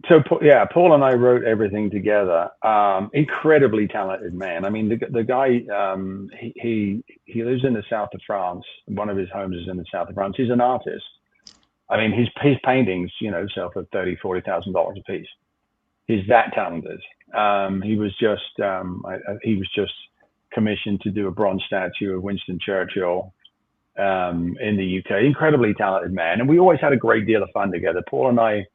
So yeah, Paul and I wrote everything together. Incredibly talented man. I mean, the guy, he lives in the south of France. One of his homes is in the south of France. He's an artist. I mean, his paintings, sell for $30,000, $40,000 a piece. He's that talented. He was just commissioned to do a bronze statue of Winston Churchill in the UK. Incredibly talented man, and we always had a great deal of fun together. Paul and I,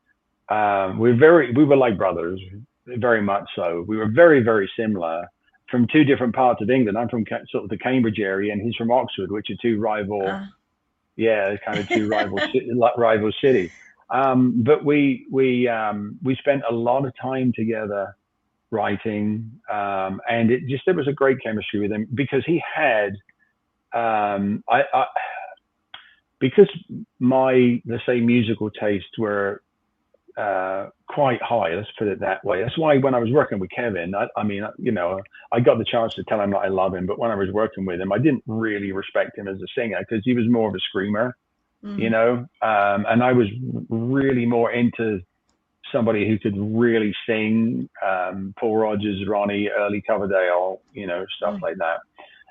we were like brothers, very much so. We were very, very similar from two different parts of England. I'm from sort of the Cambridge area, and he's from Oxford, which are two rival, Uh, yeah, kind of two rival cities. But we spent a lot of time together writing, and it was a great chemistry with him because he had I because my, let's say, musical tastes were quite high. Let's put it that way. That's why when I was working with Kevin, I mean, I got the chance to tell him that I love him, but when I was working with him, I didn't really respect him as a singer because he was more of a screamer, mm, and I was really more into somebody who could really sing, Paul Rogers, Ronnie, early Coverdale, stuff mm. like that.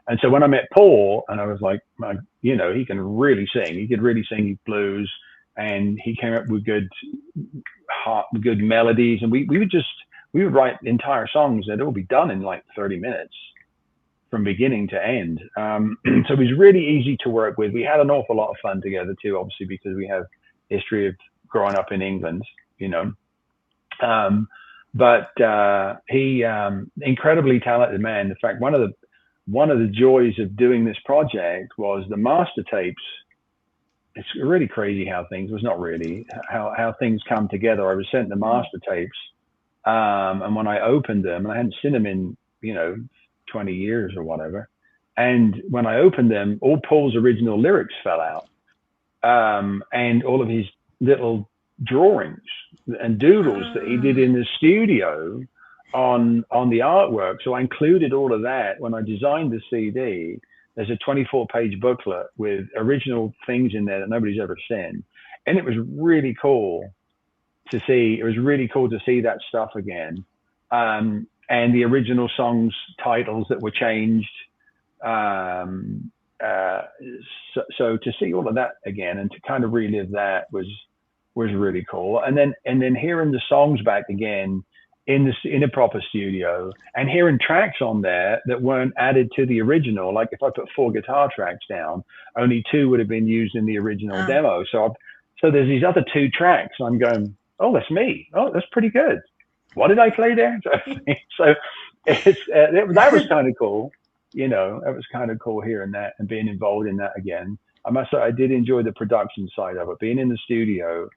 And so when I met Paul, and I was like, he can really sing. He could really sing blues, and he came up with good melodies. And we would write entire songs that'd all be done in like 30 minutes from beginning to end. So it was really easy to work with. We had an awful lot of fun together too, obviously, because we have history of growing up in England, you know. Um, but he incredibly talented man. In fact, one of the joys of doing this project was the master tapes. It's really crazy how things was not really how things come together. I was sent the Mm. master tapes, and when I opened them, and I hadn't seen them in 20 years or whatever, and when I opened them, all Paul's original lyrics fell out, and all of his little drawings and doodles that he did Ah, in the studio on the artwork. So I included all of that when I designed the CD. There's a 24-page booklet with original things in there that nobody's ever seen, and it was really cool to see. It was really cool to see that stuff again, and the original songs titles that were changed. Um, uh, so to see all of that again and to kind of relive that was really cool. And then hearing the songs back again in a proper studio and hearing tracks on there that weren't added to the original. Like if I put four guitar tracks down, only two would have been used in the original ah. demo. So there's these other two tracks. I'm going, oh, that's me. Oh, that's pretty good. What did I play there? So that was kind of cool. It was kind of cool hearing that and being involved in that again. I must say, I did enjoy the production side of it, being in the studio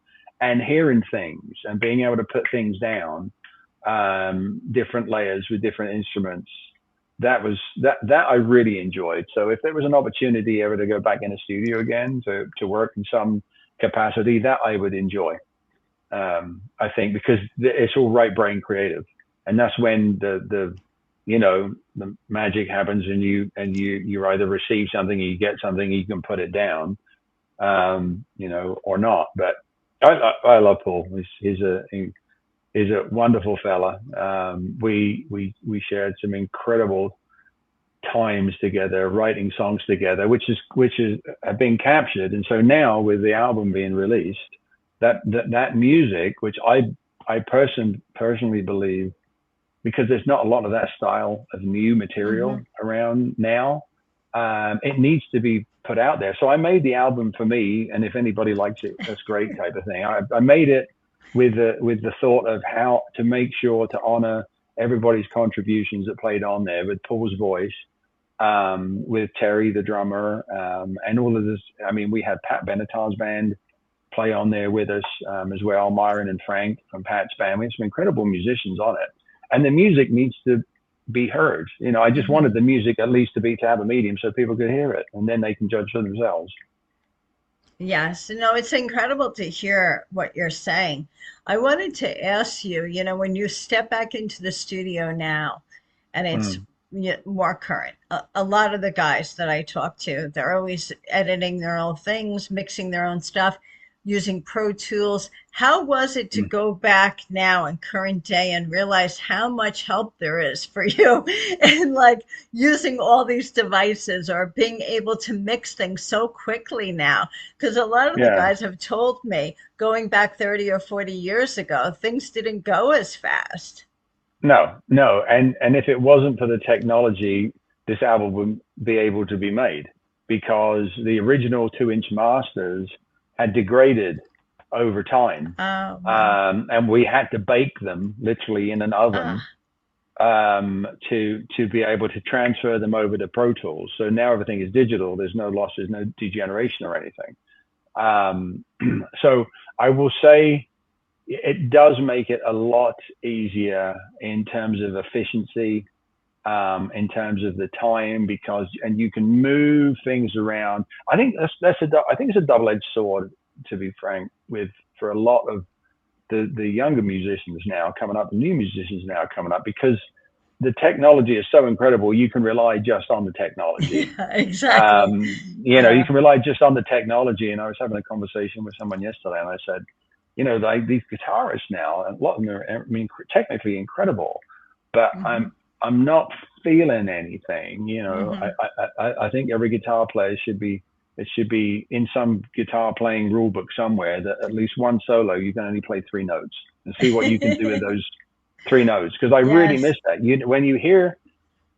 and hearing things and being able to put things down, different layers with different instruments. That I really enjoyed. So if there was an opportunity ever to go back in a studio again to work in some capacity, that I would enjoy. I think because it's all right brain creative, and that's when the magic happens, and you either receive something, you get something, you can put it down, or not. But I love Paul. He's a wonderful fella. We shared some incredible times together, writing songs together, which is have been captured. And so now with the album being released, that music, which I personally believe, because there's not a lot of that style of new material Mhm. around now, it needs to be put out there. So I made the album for me, and if anybody likes it, that's great, type of thing. I made it with the thought of how to make sure to honor everybody's contributions that played on there, with Paul's voice, with Terry the drummer, and all of this. I mean, we had Pat Benatar's band play on there with us, as well, Myron and Frank from Pat's band. We have some incredible musicians on it, and the music needs to be heard. I just wanted Mhm. the music at least to have a medium so people could hear it, and then they can judge for themselves. Yes, no, it's incredible to hear what you're saying. I wanted to ask you, when you step back into the studio now and it's Mm. more current, a lot of the guys that I talk to, they're always editing their own things, mixing their own stuff. using Pro Tools. How was it to Mm. go back now in current day and realize how much help there is for you in like using all these devices or being able to mix things so quickly now? Because a lot of the Yeah. guys have told me going back 30 or 40 years ago, things didn't go as fast. No, no. And if it wasn't for the technology, this album wouldn't be able to be made because the original 2-inch masters had degraded over time. Oh, wow. And we had to bake them literally in an oven Ah, to be able to transfer them over to Pro Tools. So now everything is digital. There's no loss, there's no degeneration or anything. Um, so I will say it does make it a lot easier in terms of efficiency, in terms of the time, because and you can move things around. I think I think it's a double-edged sword, to be frank, with for a lot of the younger musicians now coming up, the new musicians now coming up, because the technology is so incredible. You can rely just on the technology. yeah, exactly. You Yeah. can rely just on the technology. And I was having a conversation with someone yesterday, and I said, like these guitarists now, a lot of them are, I mean, technically incredible, but Hmm. I'm not feeling anything. Hmm. I think every guitar player should be, it should be in some guitar playing rule book somewhere that at least one solo you can only play 3 notes and see what you can do with those 3 notes. Because I really Yes, miss that. When you hear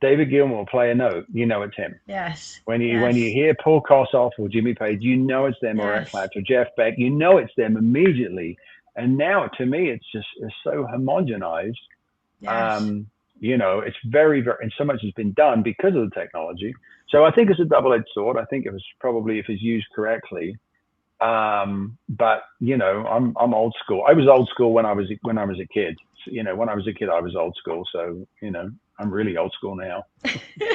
David Gilmour play a note, you know it's him. yes, When you yes, hear Paul Kossoff or Jimmy Page, you know it's them, or Eric yes, Clapton or Jeff Beck, you know it's them immediately. And now, to me, it's so homogenized. yes. Um, it's very, very, and so much has been done because of the technology. So I think it's a double-edged sword. I think it was probably, if it's used correctly. But I'm old school. I was old school when I was a kid. So, when I was a kid, I was old school. So I'm really old school now.